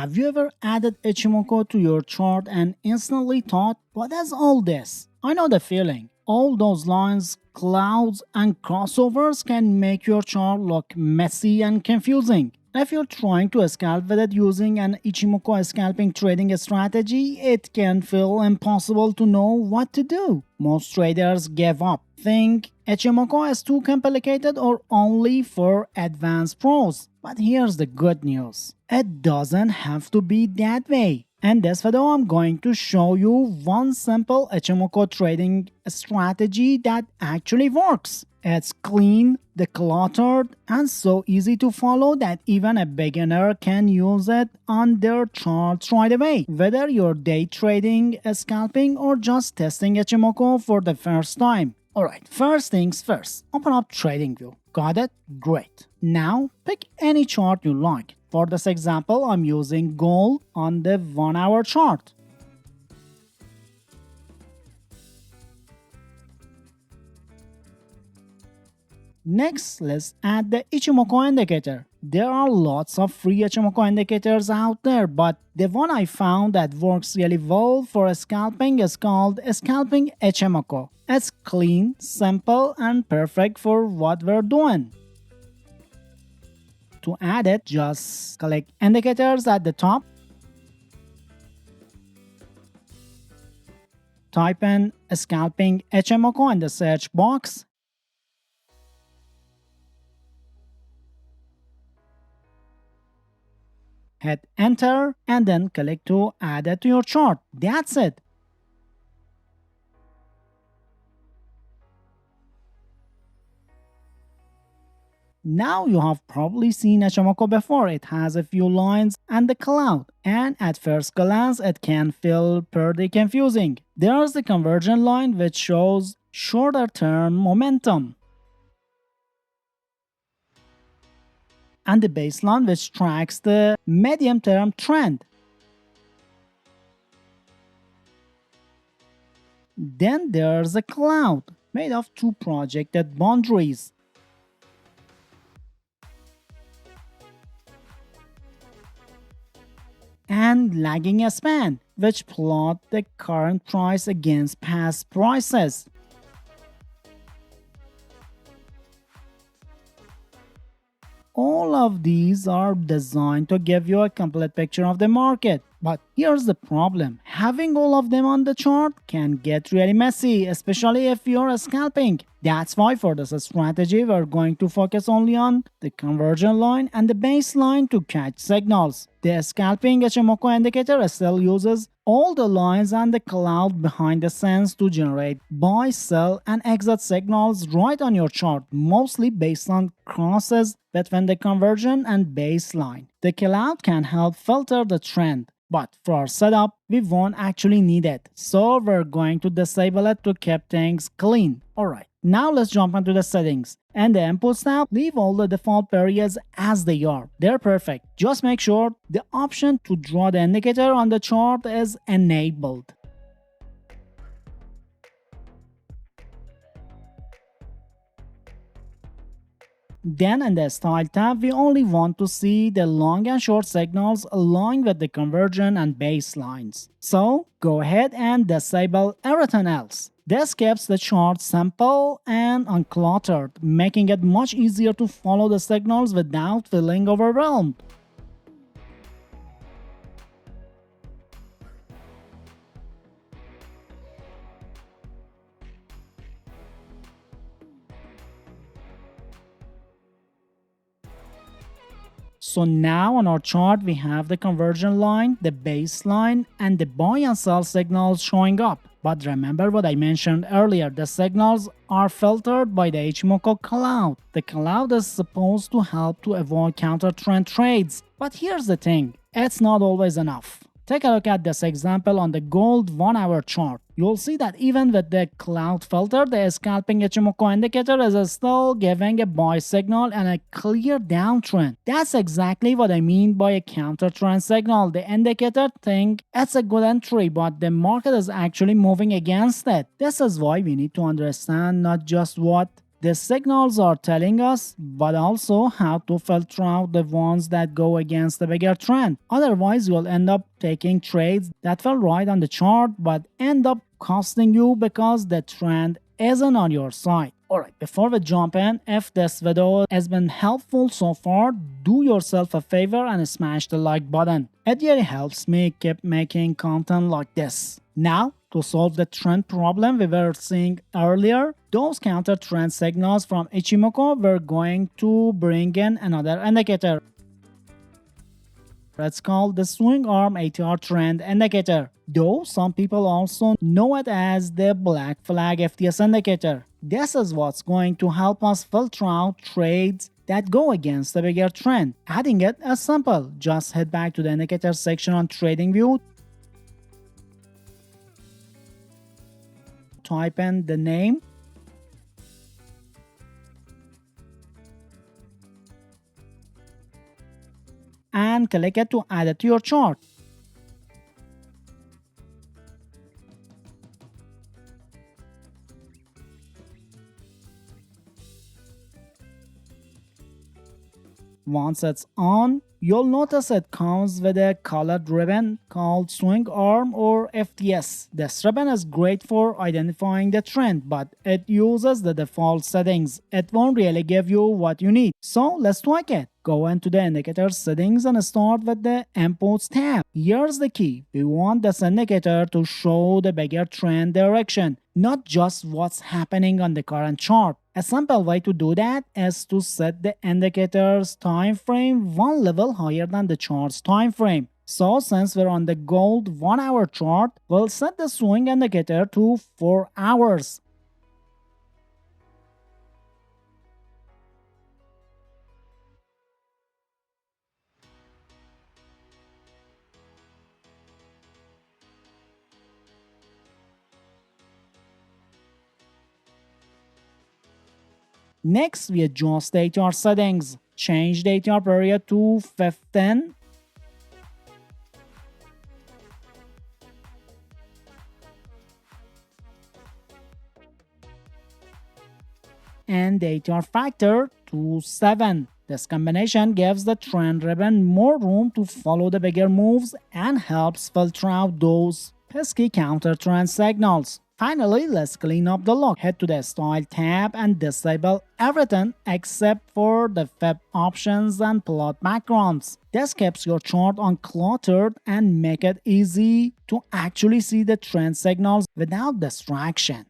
Have you ever added Ichimoku to your chart and instantly thought, what is all this? I know the feeling. All those lines, clouds, and crossovers can make your chart look messy and confusing. If you're trying to scalp with it using an Ichimoku scalping trading strategy, it can feel impossible to know what to do. Most traders give up. Think Ichimoku is too complicated or only for advanced pros. But here's the good news. It doesn't have to be that way. In this video, I'm going to show you one simple Ichimoku trading strategy that actually works. It's clean, decluttered, and so easy to follow that even a beginner can use it on their charts right away. Whether you're day trading, scalping, or just testing Ichimoku for the first time. Alright, first things first, open up TradingView. Got it? Great. Now, pick any chart you like. For this example, I'm using gold on the 1 hour chart. Next, let's add the Ichimoku indicator. There are lots of free Ichimoku indicators out there, but the one I found that works really well for scalping is called Scalping Ichimoku. It's clean, simple, and perfect for what we're doing. To add it, just click Indicators at the top. Type in Scalping Ichimoku in the search box. Hit Enter and then click to add it to your chart. That's it. Now you have probably seen Ichimoku before. It has a few lines and the cloud, and at first glance it can feel pretty confusing. There's the conversion line which shows shorter term momentum, and the baseline which tracks the medium term trend. Then there's a cloud made of two projected boundaries. And lagging span, which plot the current price against past prices. All of these are designed to give you a complete picture of the market. But here's the problem. Having all of them on the chart can get really messy, especially if you're scalping. That's why for this strategy, we're going to focus only on the conversion line and the baseline to catch signals. The scalping Ichimoku indicator still uses all the lines and the cloud behind the scenes to generate buy, sell, and exit signals right on your chart, mostly based on crosses between the conversion and baseline. The cloud can help filter the trend. But for our setup, we won't actually need it, so we're going to disable it to keep things clean. Alright, now let's jump into the settings. And the inputs tab, leave all the default periods as they are. They're perfect. Just make sure the option to draw the indicator on the chart is enabled. Then in the Style tab, we only want to see the long and short signals along with the conversion and baselines. So go ahead and disable everything else. This keeps the chart simple and uncluttered, making it much easier to follow the signals without feeling overwhelmed. So now on our chart we have the conversion line, the baseline, and the buy and sell signals showing up. But remember what I mentioned earlier, the signals are filtered by the Ichimoku cloud. The cloud is supposed to help to avoid counter trend trades. But here's the thing, it's not always enough. Take a look at this example on the gold 1 hour chart. You'll see that even with the cloud filter, the scalping Ichimoku indicator is still giving a buy signal and a clear downtrend. That's exactly what I mean by a counter trend signal. The indicator thinks it's a good entry, but the market is actually moving against it. This is why we need to understand not just what The signals are telling us, but also how to filter out the ones that go against the bigger trend. Otherwise, you'll end up taking trades that fell right on the chart but end up costing you because the trend isn't on your side. Alright, before we jump in, if this video has been helpful so far, do yourself a favor and smash the like button. It really helps me keep making content like this. Now, to solve the trend problem we were seeing earlier, those counter trend signals from Ichimoku, we're going to bring in another indicator. It's called the swing arm ATR trend indicator, though some people also know it as the black flag FTS indicator. This is what's going to help us filter out trades that go against the bigger trend. Adding it is simple. Just head back to the indicator section on TradingView, type in the name, and click it to add it to your chart. Once it's on, you'll notice it comes with a colored ribbon called swing arm or FTS. This ribbon is great for identifying the trend, but it uses the default settings. It won't really give you what you need. So let's tweak it. Go into the indicator settings and start with the inputs tab. Here's the key. We want this indicator to show the bigger trend direction, not just what's happening on the current chart. A simple way to do that is to set the indicator's time frame one level higher than the chart's time frame. So since we're on the gold 1 hour chart, we'll set the swing indicator to 4 hours. Next, we adjust the ATR settings. Change the ATR period to 15. And the ATR factor to 7. This combination gives the trend ribbon more room to follow the bigger moves and helps filter out those pesky counter trend signals. Finally, let's clean up the look. Head to the Style tab and disable everything except for the Fib options and plot backgrounds. This keeps your chart uncluttered and make it easy to actually see the trend signals without distraction.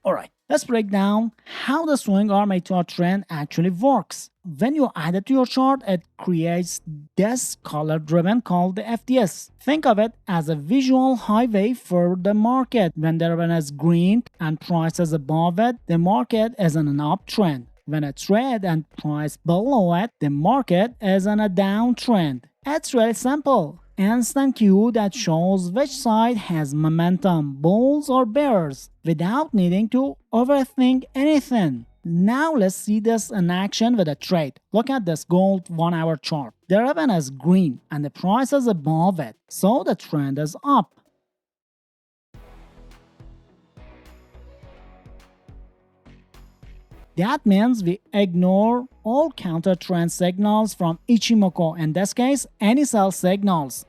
Alright, let's break down how the swing arm ATR trend actually works. When you add it to your chart, it creates this colored ribbon called the FTS. Think of it as a visual highway for the market. When the ribbon is green and price is above it, the market is in an uptrend. When it's red and price below it, the market is in a downtrend. It's really simple. Instant cue that shows which side has momentum, bulls or bears, without needing to overthink anything. Now let's see this in action with a trade. Look at this gold 1 hour chart. The ribbon is green and the price is above it, so the trend is up. That means we ignore all counter trend signals from Ichimoku, in this case any sell signals.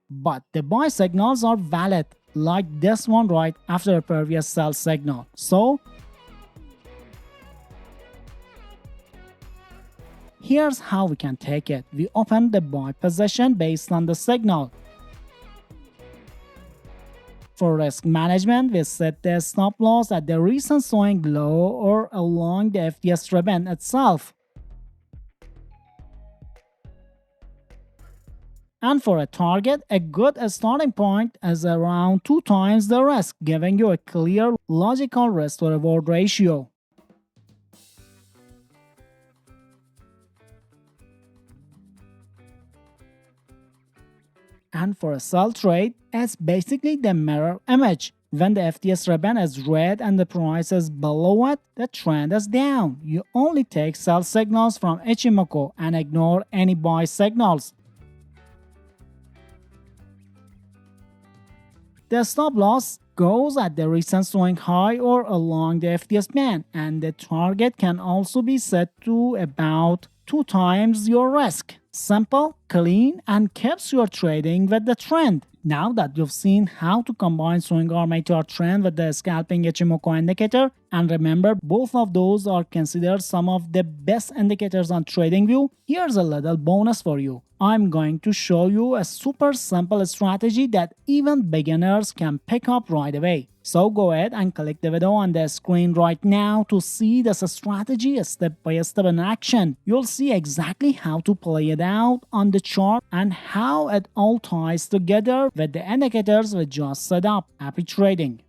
But the buy signals are valid, like this one right after a previous sell signal. So here's how we can take it. We open the buy position based on the signal. For risk management, we set the stop loss at the recent swing low or along the FTS ribbon itself. And for a target, a good starting point is around 2 times the risk, giving you a clear, logical risk to reward ratio. And for a sell trade, it's basically the mirror image. When the FTS ribbon is red and the price is below it, the trend is down. You only take sell signals from Ichimoku and ignore any buy signals. The stop loss goes at the recent swing high or along the FTS band, and the target can also be set to about 2 times your risk. Simple, clean, and keeps your trading with the trend. Now that you've seen how to combine swing arm ATR trend with the scalping Ichimoku indicator, and remember both of those are considered some of the best indicators on TradingView, here's a little bonus for you. I'm going to show you a super simple strategy that even beginners can pick up right away. So go ahead and click the video on the screen right now to see this strategy step by step in action. You'll see exactly how to play it out on the chart and how it all ties together with the indicators we just set up. Happy trading!